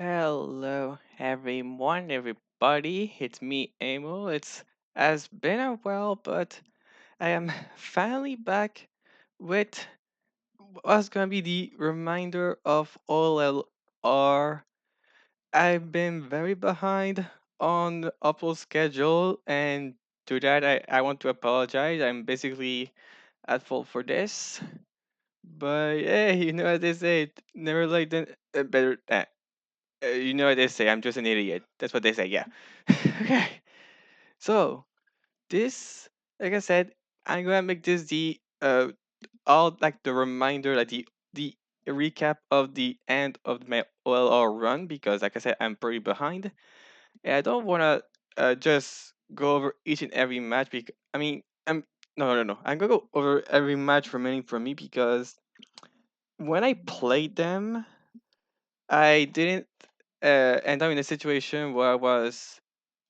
Hello, everyone, everybody. It's me, Amo. It's has been a while, but I am finally back with what's gonna be the reminder of OLR. I've been very behind on the upload schedule, and to that, I want to apologize. I'm basically at fault for this. But hey, you know what they say, never like the better. You know what they say, I'm just an idiot. That's what they say, yeah. Okay. So, this, like I said, I'm gonna make this the all like the reminder, like the recap of the end of my OLR run because, like I said, I'm pretty behind, and I don't wanna just go over each and every match. Because I mean, I'm no. I'm gonna go over every match remaining for me because when I played them, I didn't end up in a situation where I was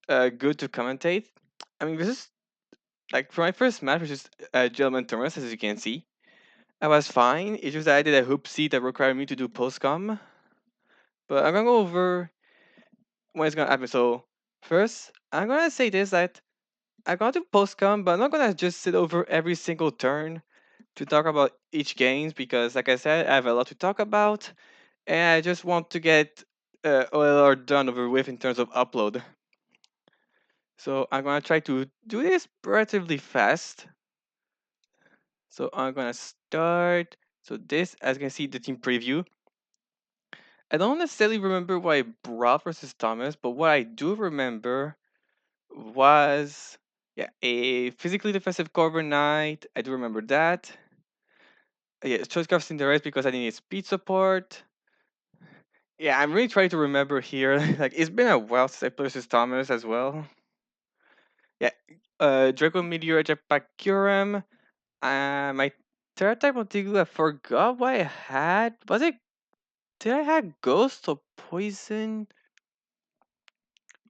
good to commentate. I mean, this is like for my first match, which is Gentleman Thomas, as you can see. I was fine. It's just that I did a hoopsie that required me to do postcom. But I'm gonna go over when it's gonna happen. So first, I'm gonna say this that I'm gonna do postcom, but I'm not gonna just sit over every single turn to talk about each games because, like I said, I have a lot to talk about, and I just want to get OLR done over with in terms of upload. So I'm gonna try to do this relatively fast. So I'm gonna start. So this, as you can see, the team preview. I don't necessarily remember what I brought versus Thomas, but what I do remember was a physically defensive cover knight. I do remember that. Yeah, choice crafts in the race because I needed speed support. Yeah, I'm really trying to remember here. Like it's been a while since I played versus Thomas as well. Yeah, Draco Meteor Jetpack Curem. My third type of Tigu, I forgot what I had. Was it? Did I have Ghost or Poison?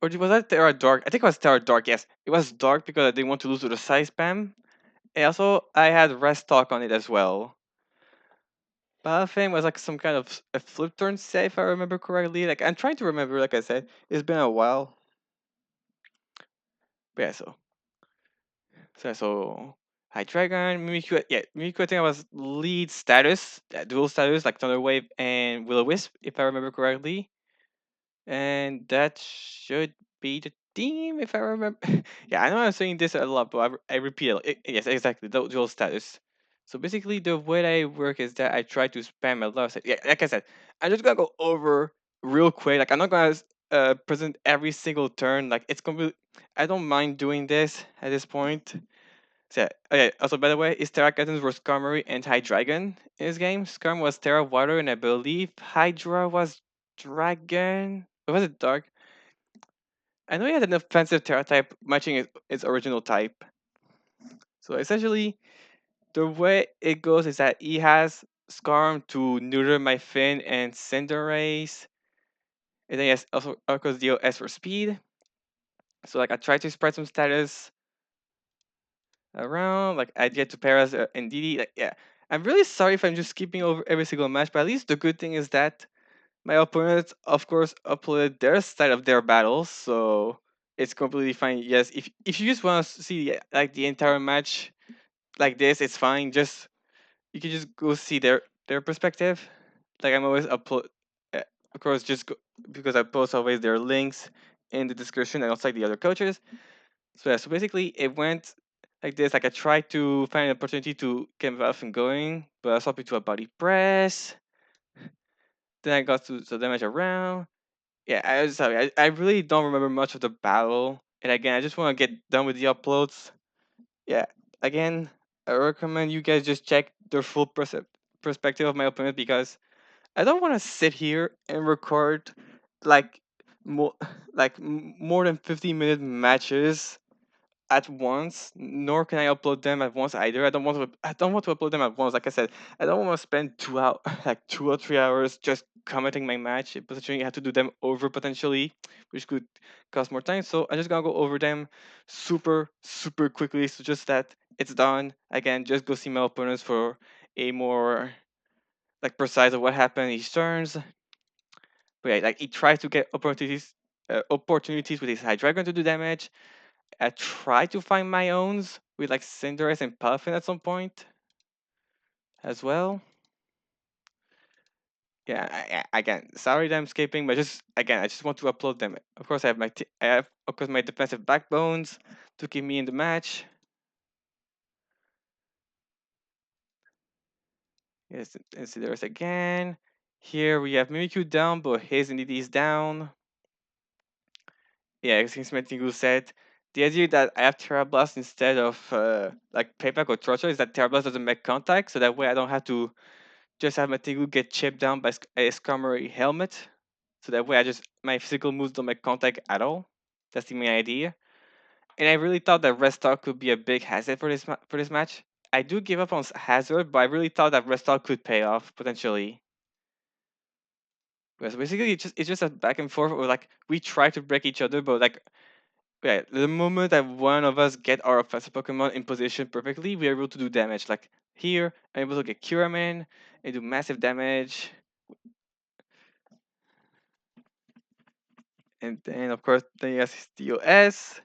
Or was that Terra Dark? I think it was Terra Dark, yes. It was Dark because I didn't want to lose to the Side Spam. And also, I had Rest Talk on it as well. Balafame was like some kind of a flip turn set, if I remember correctly. Like, I'm trying to remember, like I said. It's been a while. But yeah, so High Dragon, Mimikyu, yeah, Mimikyu I think I was lead status, dual status, like Thunder Wave and Will-O-Wisp, if I remember correctly. And that should be the theme, if I remember. Yeah, I know I'm saying this a lot, but I repeat it. Yes, exactly, the dual status. So basically, the way I work is that I try to spam a lot. Yeah, like I said, I'm just gonna go over real quick. Like I'm not gonna present every single turn. Like it's gonna be. I don't mind doing this at this point. So, okay. Also, by the way, is Terra Captains were Skarmory and Hydreigon in this game? Skarm was Terra Water, and I believe Hydra was Dragon. Or was it Dark? I know he had an offensive Terra type matching its original type. So essentially, the way it goes is that he has Skarm to neuter my Fin and Cinderace, and then he has also Arcos Dio S for speed. So like I try to spread some status around. Like I get to Paras and DD. Like yeah, I'm really sorry if I'm just skipping over every single match, but at least the good thing is that my opponents, of course, uploaded their side of their battles, so it's completely fine. Yes, if you just want to see like the entire match like this, it's fine. Just you can just go see their perspective. Like I'm always upload, uh, of course, because I post always their links in the description and outside the other coaches. So yeah, so basically it went like this. Like I tried to find an opportunity to get myself going, but I swapped it to a body press. Then I got to the damage around. Yeah, I was sorry. I really don't remember much of the battle. And again, I just want to get done with the uploads. Yeah, again, I recommend you guys just check the full perspective of my opponent because I don't want to sit here and record like more more than 50-minute matches at once, nor can I upload them at once either. I don't want to upload them at once. Like I said, I don't want to spend 2 hours like 2 or 3 hours just commenting my match. Potentially you have to do them over potentially, which could cost more time. So I'm just gonna go over them super quickly. So just that it's done. Again, just go see my opponents for a more like precise of what happened each turns. Right, like he tries to get opportunities with his High Dragon to do damage. I try to find my owns with like Cinderace and Puffin at some point as well. Yeah, again, sorry that I'm skipping, but just again, I just want to upload them. Of course, I have of course my defensive backbones to keep me in the match. Yes, and so there's again. Here we have Mimikyu down, but his indeed is down. Yeah, since Metingu said, the idea that I have Terra Blast instead of like Payback or Torture is that Terra Blast doesn't make contact, so that way I don't have to just have Metingu get chipped down by a Skarmory helmet. So that way I just my physical moves don't make contact at all. That's the main idea. And I really thought that Restock could be a big hazard for for this match. I do give up on Hazard, but I really thought that Restock could pay off potentially. Because basically it's just a back and forth where like we try to break each other, but like yeah, the moment that one of us get our offensive Pokemon in position perfectly, we are able to do damage. Like here, I'm able to get Curaman and do massive damage. And then of course then he has his DOS.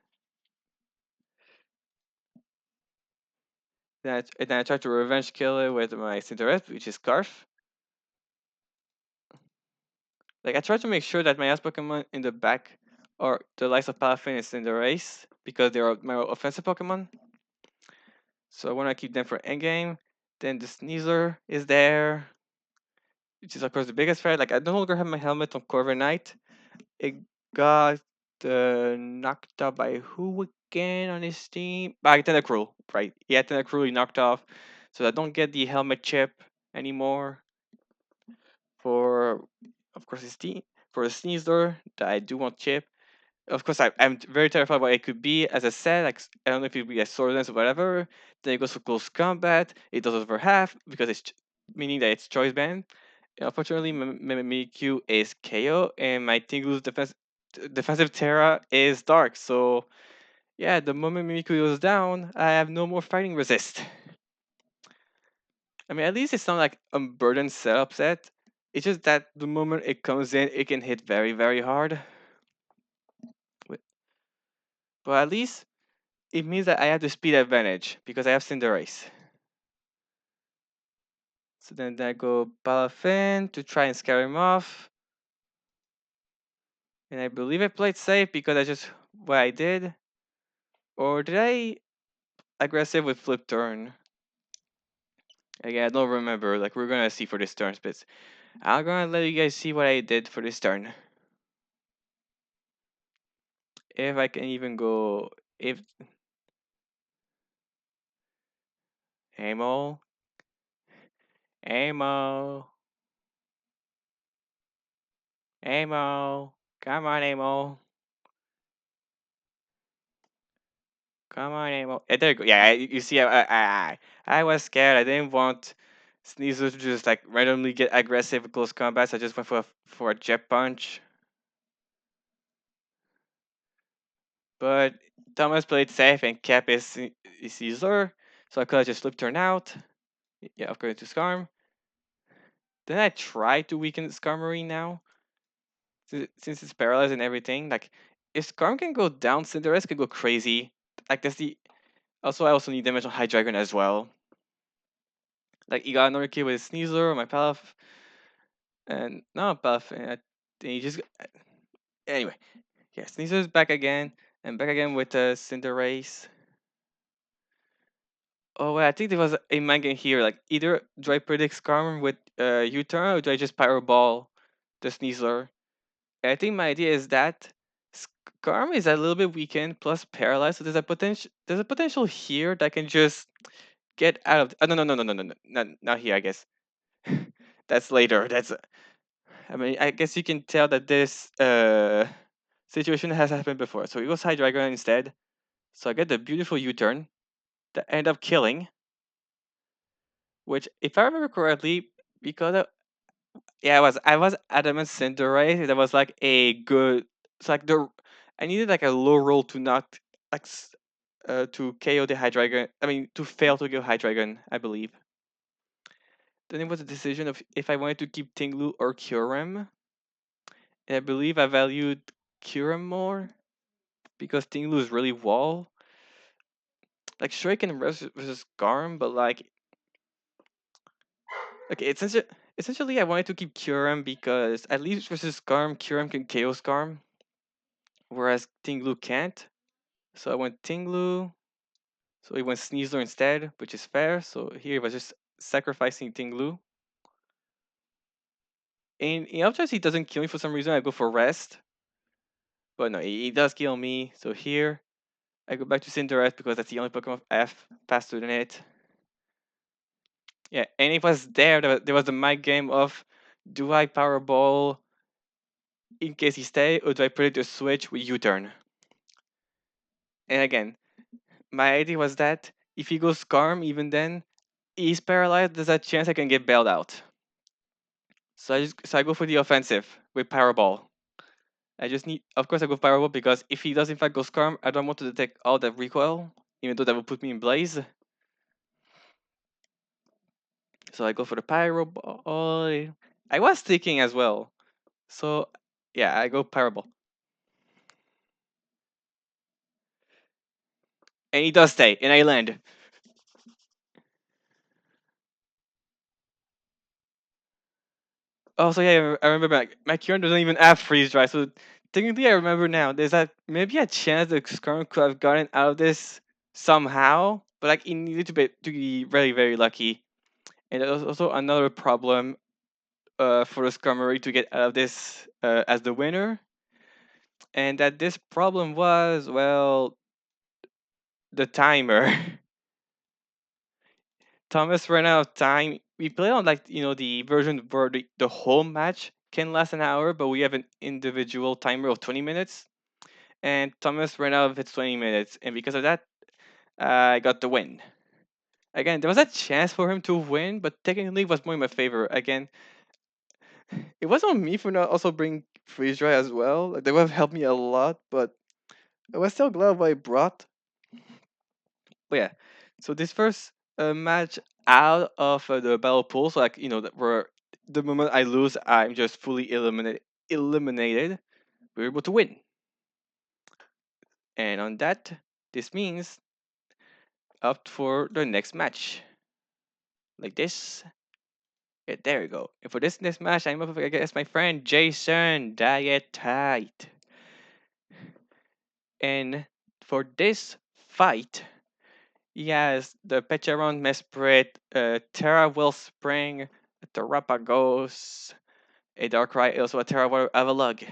And then I try to revenge kill it with my Cinderace, which is Scarf. Like I try to make sure that my ass Pokemon in the back are the likes of Palafin and Cinderace because they are my offensive Pokemon. So I want to keep them for endgame. Then the Sneasler is there, which is of course the biggest threat. Like I no longer have my helmet on Corviknight. It got knocked out by who again on his team? By Tentacruel, right? Yeah, Tentacruel he knocked off. So I don't get the helmet chip anymore for, of course, his team. For a Sneasler that I do want chip. Of course, I'm very terrified what it could be. As I said, like I don't know if it would be a sword dance or whatever. Then it goes for close combat. It does over half because meaning that it's choice band. Unfortunately, Mimikyu is KO, and my Tingu's defensive Terra is Dark. So yeah, the moment Mimikyu goes down, I have no more fighting resist. I mean, at least it's not like unburdened setup set. It's just that the moment it comes in, it can hit very, very hard. But at least it means that I have the speed advantage because I have Cinderace. So then I go Palafin to try and scare him off. And I believe I played safe because I just what I did. Or did I aggressive with flip turn? Again, I don't remember. Like we're gonna see for this turn, but I'm gonna let you guys see what I did for this turn. If I can even go if Amo. Amo. Amo. Come on, Amo. Come on, Amo. There you go. Yeah, you see, I was scared. I didn't want Sneasel to just like randomly get aggressive in close combat. So I just went for a jet punch. But Thomas played safe and kept his Caesar. So I could have just flipped turn out. Yeah, of course, to Skarm. Then I tried to weaken Skarmory now. Since it's paralyzed and everything. Like, if Skarm can go down, Cinderace can go crazy. Like, that's the. Also, I also need damage on High Dragon as well. Like, you got another kid with Sneasler, my Palaf, and no Palaf, and he just. Anyway, yeah, Sneasler's back again, and back again with Cinderace. Oh, wait, I think there was a mind game here. Like, either do I predict Skarm with U-turn, or do I just Pyro Ball the Sneasler? And I think my idea is that Skarm is a little bit weakened plus paralyzed, so there's a potential here that can just get out of. Oh, no, no, no, no, no, no, no, not here. I guess that's later. I mean, I guess you can tell that this situation has happened before. So it was High Dragon instead. So I get the beautiful U-turn that end up killing, which, if I remember correctly, because yeah, I was adamant Cinderace. That was like a good. It's like the I needed like a low roll to not like to KO the High Dragon. I mean, to fail to kill High Dragon, I believe. Then it was a decision of if I wanted to keep Tinglu or Kyurem. And I believe I valued Kiram more because Tinglu is really wall. Like sure I can versus Garm, but like okay, essentially I wanted to keep Kiram because at least versus Garm, Kiram can Chaos Garm, whereas Tinglu can't. So I went Tinglu. So he went Sneasler instead, which is fair. So here he was just sacrificing Tinglu. In Upcharge, he doesn't kill me for some reason. I go for rest. But no, he does kill me. So here, I go back to Cinderace because that's the only Pokemon F faster than it. Yeah, and it was there was the mic game of do I Power Ball in case he stay, or do I put it to switch with U-turn? And again, my idea was that if he goes Scarm, even then, he's paralyzed, there's a chance I can get bailed out. So I go for the offensive with Power Ball. I just need, of course, I go Power Ball because if he does in fact go Scarm, I don't want to detect all that recoil, even though that will put me in Blaze. So I go for the Pyro Ball. I was thinking as well. So yeah, I go Pyro Ball. And he does stay, and I land. Oh, so yeah, I remember my Kieran doesn't even have freeze dry. So technically, I remember now. There's that maybe a chance that Skarn could have gotten out of this somehow, but like he needed to be very very lucky. And there was also another problem for the Skarmory to get out of this as the winner, and that this problem was well the timer. Thomas ran out of time. We play on like the version where the whole match can last an hour, but we have an individual timer of 20 minutes. And Thomas ran out of its 20 minutes, and because of that, I got the win. Again, there was a chance for him to win, but technically it was more in my favor. Again, it wasn't on me for not also bring freeze dry as well. Like, they would have helped me a lot, but I was still glad what I brought. But yeah, so this first match out of the battle pool, so like that where the moment I lose, I'm just fully eliminated. We're able to win, and on that, this means up for the next match, like this. Yeah, there we go. And for this next match, I'm up against my friend Jason Diet Tight, and for this fight, he has the Pecharon Mesprit, Terra Wellspring, Terrapagos, a Darkrai, also a Terrawater Avalugg.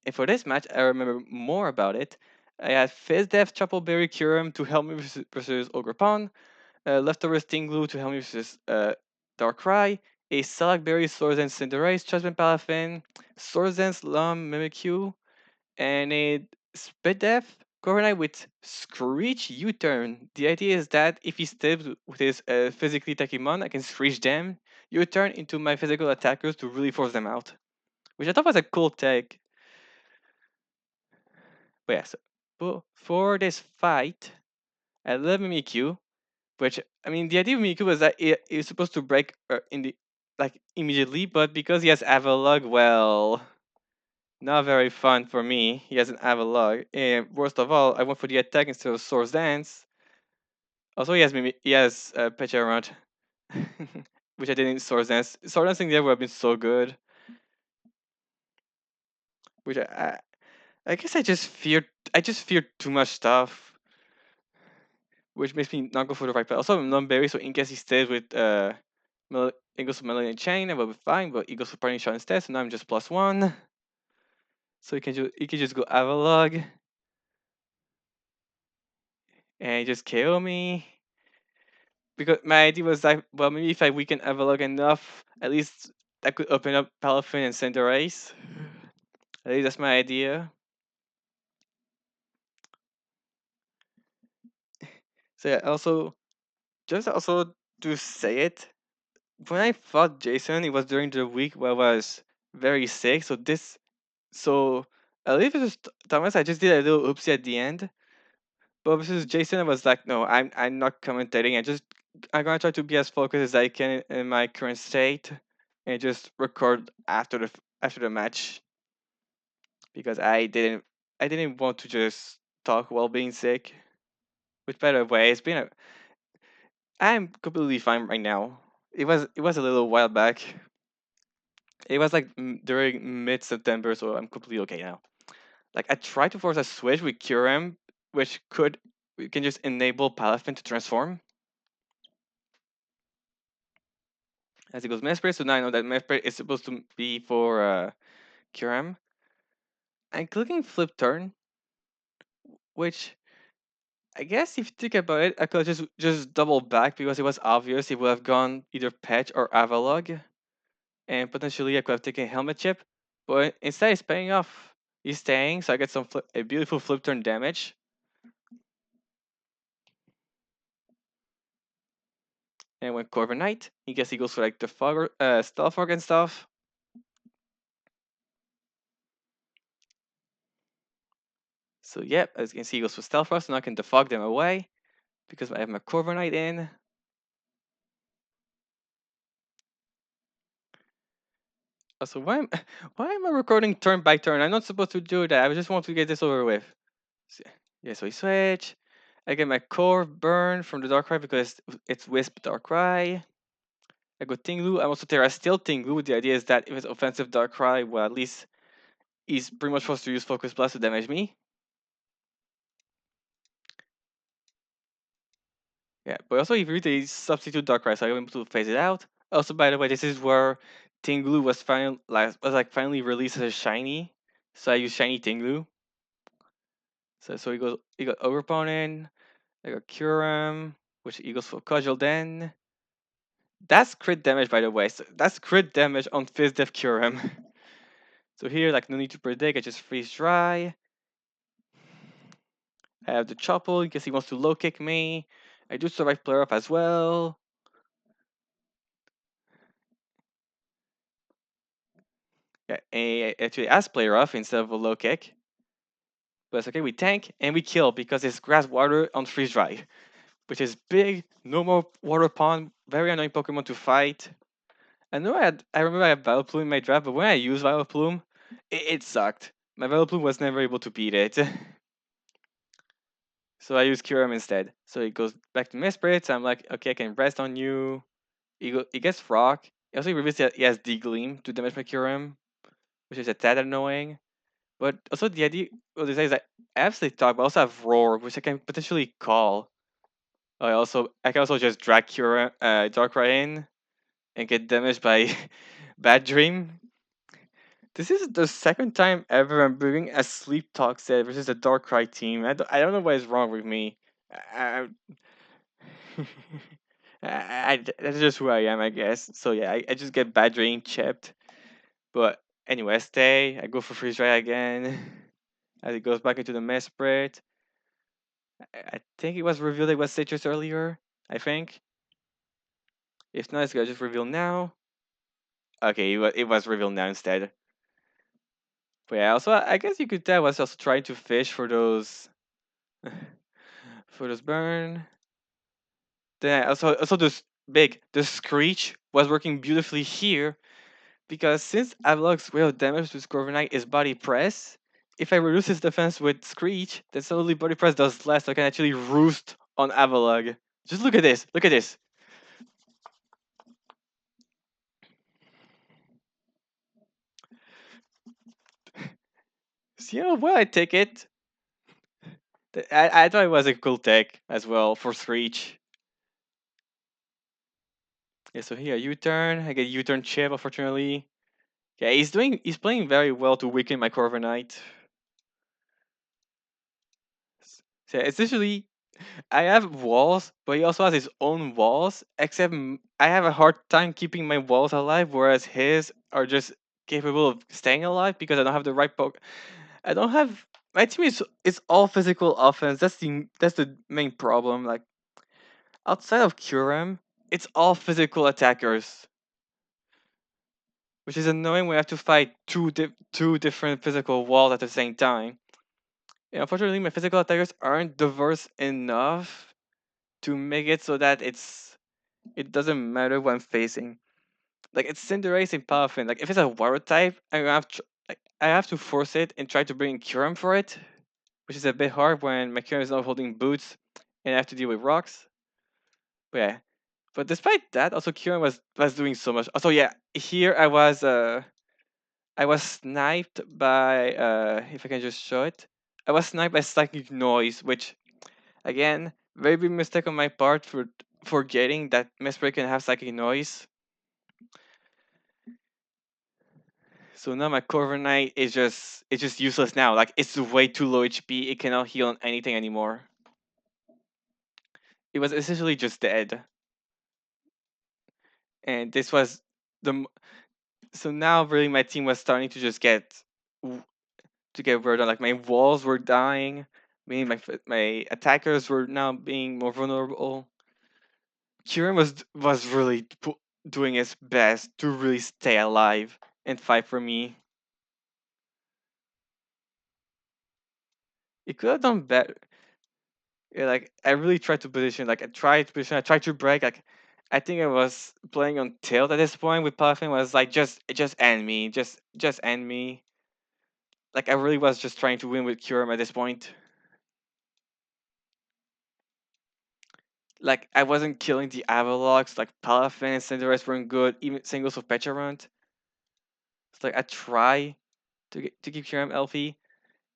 And for this match, I remember more about it. I had Fizdef Choppleberry Curum to help me versus Ogrepon, Leftover Stinglu to help me versus Darkrai, a Salakberry Swordsdance Cinderace Judgment Palafin, Swordsdance Lum Mimikyu, and a Spidef Corviknight with Screech U-turn. The idea is that if he stays with his physically attacking mon, I can Screech them, U-turn into my physical attackers to really force them out. Which I thought was a cool take. But yeah, so for this fight, I love Mimikyu, which I mean the idea of Mimikyu was that it's supposed to break in the like immediately, but because he has Avalugg, well, not very fun for me. He has an Avalugg, and worst of all, I went for the attack instead of Swords Dance. Also, he has Pecharunt, which I did in Swords Dance. Swords Dancing there would have been so good. Which I guess I just feared too much stuff, which makes me not go for the right play. Also, I'm non-berry, so in case he stays with it goes for Melody and Chain, I will be fine. But it goes for Parting Shot instead, so now I'm just +1. So he can just go Avalugg and just KO me. Because my idea was that well maybe if I weaken Avalugg enough, at least I could open up Palafin and Cinderace. At least that's my idea. So yeah, also to say it, when I fought Jason, it was during the week where I was very sick. So at least with Thomas, I just did a little oopsie at the end. But versus Jason, I was like, no, I'm not commentating. I'm gonna try to be as focused as I can in my current state, and just record after the match. because I didn't want to just talk while being sick. Which, by the way, I'm completely fine right now. It was a little while back. It was like during mid September, so I'm completely okay now. Like I tried to force a switch with Curem, which could we can just enable Palafin to transform. As it goes Mesprit, so now I know that Mesprit is supposed to be for Curem. I'm clicking flip turn, which I guess if you think about it, I could just double back because it was obvious it would have gone either Patch or Avalog, and potentially I could have taken Helmet Chip, but instead it's paying off. He's staying, so I get a beautiful flip turn damage. And when Corvin Knight, he guess he goes for like the Stealth Fog and stuff. So yep, as you can see, he goes for Stealth Fog, so now I can defog them away because I have my Corvin Knight in. Also, why am I recording turn by turn? I'm not supposed to do that. I just want to get this over with. So, yeah, so we switch. I get my core burn from the Darkrai because it's Wisp Darkrai. I go Tinglu. I'm also Terra Steel Tinglu. The idea is that if it's offensive Darkrai, well, at least he's pretty much forced to use Focus Blast to damage me. Yeah, but also if you read the substitute Darkrai, so I'm able to phase it out. Also, by the way, this is where Tinglu was finally released as a shiny. So I use shiny Tinglu. So he got Overponen, I got Curum, which equals for Cudgel then. That's crit damage, by the way. So that's crit damage on Fizz Def Curum. So here, like, no need to predict. I just freeze dry. I have the Chople in case he wants to low kick me. I do survive player up as well. Yeah, I actually ask player off instead of a low kick. But it's okay, we tank and we kill because it's grass water on freeze dry, which is big, no more water pond, very annoying Pokemon to fight. I remember I had Vileplume in my draft, but when I used Vileplume, it sucked. My Vileplume was never able to beat it. So I used Kyurem instead. So it goes back to Mesprit. I'm like, okay, I can rest on you. It gets Rock. It also reveals that he has D-Gleam to damage my Kyurem, which is a tad annoying. But also the idea, well, the thing is that I have Sleep Talk, but I also have Roar, which I can potentially call. I can also just drag Kyurem, Darkrai in and get damaged by Bad Dream. This is the second time ever I'm bringing a Sleep Talk set versus a Darkrai team. I don't know what is wrong with me. I, that's just who I am, I guess. So yeah, I just get bad drain chipped. But anyway, I stay. I go for freeze dry again. As it goes back into the Mesprit. I think it was revealed it was citrus earlier. I think. If not, it's gonna just reveal now. Okay, it was revealed now instead. But yeah, also I guess you could tell I was also trying to fish for those for those burn. Then also this big the screech was working beautifully here because since Avalok's real damage to Scorponite is body press, if I reduce his defense with Screech, then suddenly body press does less, so I can actually roost on Avalog. Just look at this. Look at this. See how well I take it? I thought it was a cool tech as well for Screech. Yeah, so here U-turn. I get U-turn chip, unfortunately. Yeah, he's playing very well to weaken my Corviknight. So essentially, I have walls, but he also has his own walls. Except I have a hard time keeping my walls alive, whereas his are just capable of staying alive because I don't have the right poke. I don't have my team is it's all physical offense. That's the main problem. Like outside of Curem, it's all physical attackers, which is annoying. We have to fight two different physical walls at the same time. And unfortunately, my physical attackers aren't diverse enough to make it so that it doesn't matter what I'm facing. Like it's Cinderace and Puffin. Like if it's a water type, I'm gonna have I have to force it and try to bring Kuram for it, which is a bit hard when my Kuram is not holding boots and I have to deal with rocks. But yeah. But despite that, also Kuram was doing so much. Also, yeah, here I was sniped by if I can just show it. I was sniped by psychic noise, which again, very big mistake on my part for forgetting that Mespray can have psychic noise. So now my Corver Knight is just it's just useless now. Like it's way too low HP. It cannot heal on anything anymore. It was essentially just dead. And this was the so now really my team was starting to just get word on. Like my walls were dying. Meaning my attackers were now being more vulnerable. Kieran was really doing his best to really stay alive and fight for me. He could have done better. Yeah, like I really tried to position. Like I tried to position. I tried to break. Like I think I was playing on tilt at this point with Puffin. Was like just end me. Just end me. Like I really was just trying to win with Kurum at this point. Like I wasn't killing the Avalogs. Like Palafin and Cinderace weren't good. Even singles of Pecharunt. It's like I try to keep Kurum healthy.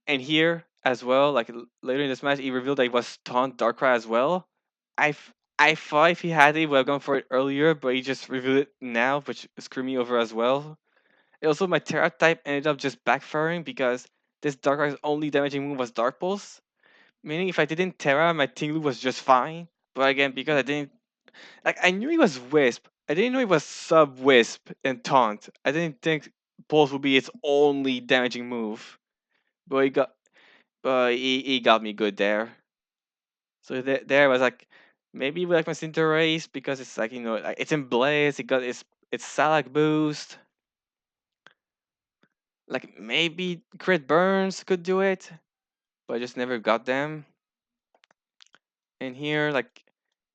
And here as well, like later in this match, he revealed that he was taunt Darkrai as well. I thought if he had it, he would have gone for it earlier, but he just revealed it now, which screwed me over as well. And also, my Terra type ended up just backfiring because this Darkrai's only damaging move was Dark Pulse. Meaning, if I didn't Terra, my Tinglu was just fine. But again, because I didn't, like, I knew he was Wisp. I didn't know he was Sub Wisp and Taunt. I didn't think Pulse would be its only damaging move. But he got me good there. So there was like maybe like my Cinderace because it's like like it's in Blaze. It got its Salak boost. Like maybe Crit Burns could do it, but I just never got them. And here, like,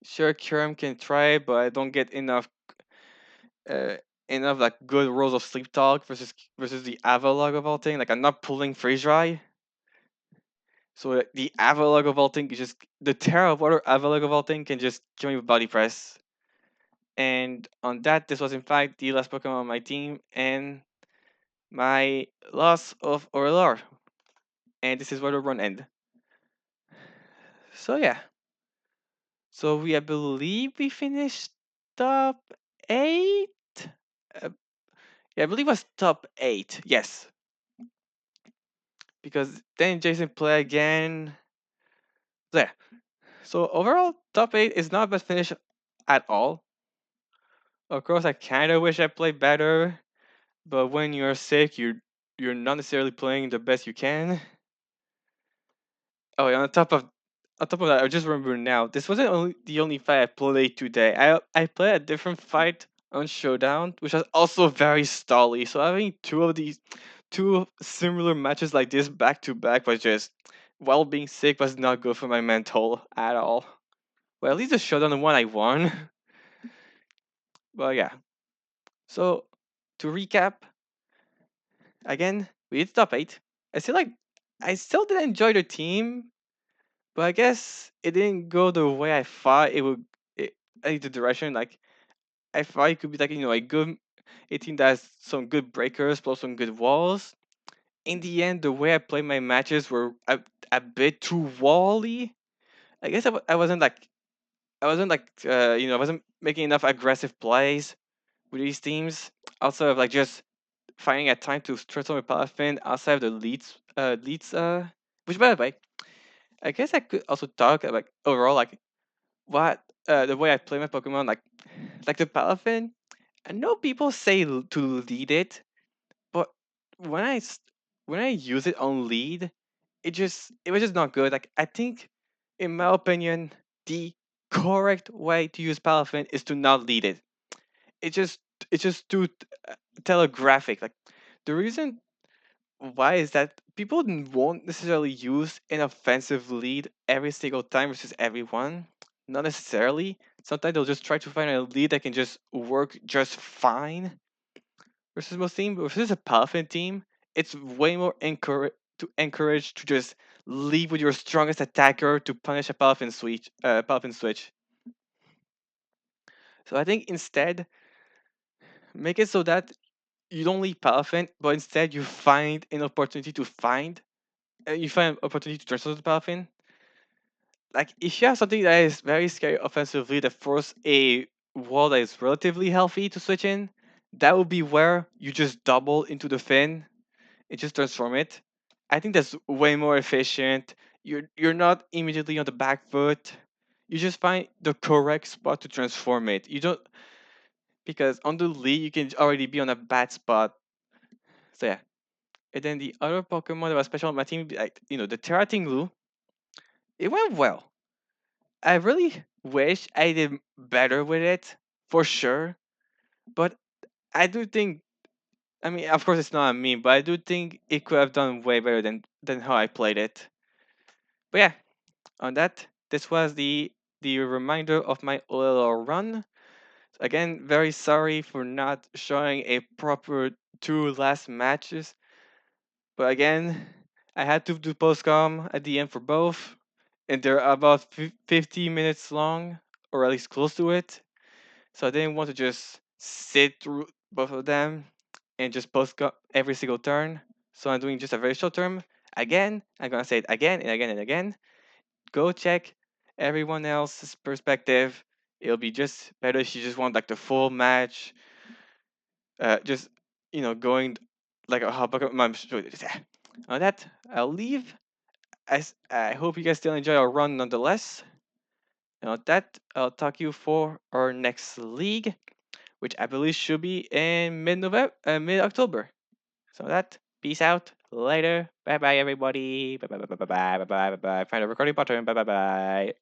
sure, Kurum can try, but I don't get uh, enough like good rolls of Sleep Talk versus the Avalog of all thing. Like I'm not pulling Freeze Dry. So the Avalog of all thing is just the Terra Water Avalog of all thing can just kill me with Body Press. And on that, this was in fact the last Pokemon on my team and my loss of OLR. And this is where the run end. So yeah. So I believe we finished top 8. Uh, yeah, I believe it was top 8. Yes. Because then Jason play again. So yeah. So overall, top 8 is not a bad finish at all. Of course, I kind of wish I played better. But when you're sick, you're not necessarily playing the best you can. Oh, yeah, on top of that, I just remember now. This wasn't only the only fight I played today. I played a different fight on Showdown, which was also very stally. So having two similar matches like this back to back was just while being sick was not good for my mental at all. Well, at least the Showdown one I won. But yeah. So to recap, again, we did top 8. I still did enjoy the team, but I guess it didn't go the way I thought it would. The direction like I thought it could be like a team that has some good breakers plus some good walls. In the end, the way I played my matches were a bit too wally. I guess I wasn't like I wasn't making enough aggressive plays with these teams. Also, of like just finding a time to stretch on my Palafin outside of the leads. Which by the way, I guess I could also talk about overall like what the way I play my Pokemon like the Palafin. I know people say to lead it, but when when I use it on lead, it was just not good. Like I think, in my opinion, the correct way to use Palafin is to not lead it. It just it's just too telegraphic. Like the reason why is that people won't necessarily use an offensive lead every single time versus everyone. Not necessarily. Sometimes they'll just try to find a lead that can just work just fine versus most team. Versus a Palafin team, it's way more encourage to just leave with your strongest attacker to punish a Puffin switch. So I think instead make it so that you don't leave Puffin, but instead you find an opportunity to you find an opportunity to transfer the Puffin. Like if you have something that is very scary offensively that force a wall that is relatively healthy to switch in, that would be where you just double into the fin and just transform it. I think that's way more efficient. You're not immediately on the back foot. You just find the correct spot to transform it. You don't because on the lead you can already be on a bad spot. So yeah. And then the other Pokemon that was special on my team, like the Terratinglu, it went well. I really wish I did better with it, for sure. But I do think, I mean, of course it's not on me, but I do think it could have done way better than how I played it. But yeah, on that, this was the reminder of my OLR run. Again, very sorry for not showing a proper two last matches. But again, I had to do postcom at the end for both, and they're about 50 minutes long, or at least close to it. So I didn't want to just sit through both of them and just post every single turn. So I'm doing just a very short term. Again, I'm gonna say it again and again and again. Go check everyone else's perspective. It'll be just better if you just want like the full match. Just going like a hot bucket. On that, I'll leave. I hope you guys still enjoy our run nonetheless. And on that, I'll talk you for our next league, which I believe should be in mid October. So that, peace out. Later. Bye bye, everybody. Bye bye bye bye bye bye bye bye bye. Find a recording button. Bye bye bye.